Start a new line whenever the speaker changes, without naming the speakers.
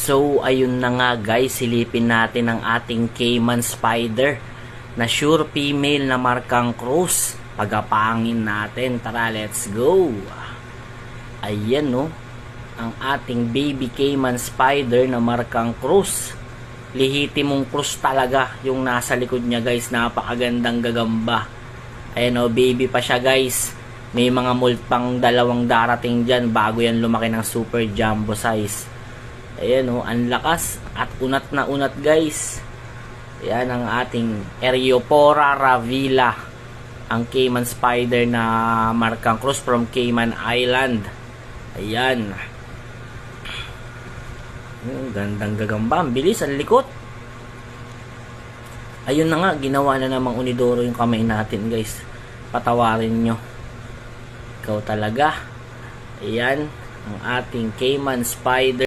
So, ayun na nga guys, silipin natin ang ating Cayman Spider na sure female na markang cross. Pagapangin natin. Tara, let's go. Ayan no, ang ating baby Cayman Spider na markang cross. Lihitimong cross talaga yung nasa likod niya guys. Napakagandang gagamba. Ayan o, baby pa siya guys. May mga mold pang dalawang darating dyan bago yan lumaki ng super jumbo size. Ayan o, ang lakas at unat na unat guys. Ayan ang ating Eriopora ravila, ang Cayman Spider na markang cross from Cayman Island. Ayan. Gandang gagamba, ang bilis, ang likot. Ayun na nga, ginawa na namang unidoro yung kamay natin guys. Patawarin nyo, ikaw talaga. Ayan ang ating Cayman Spider.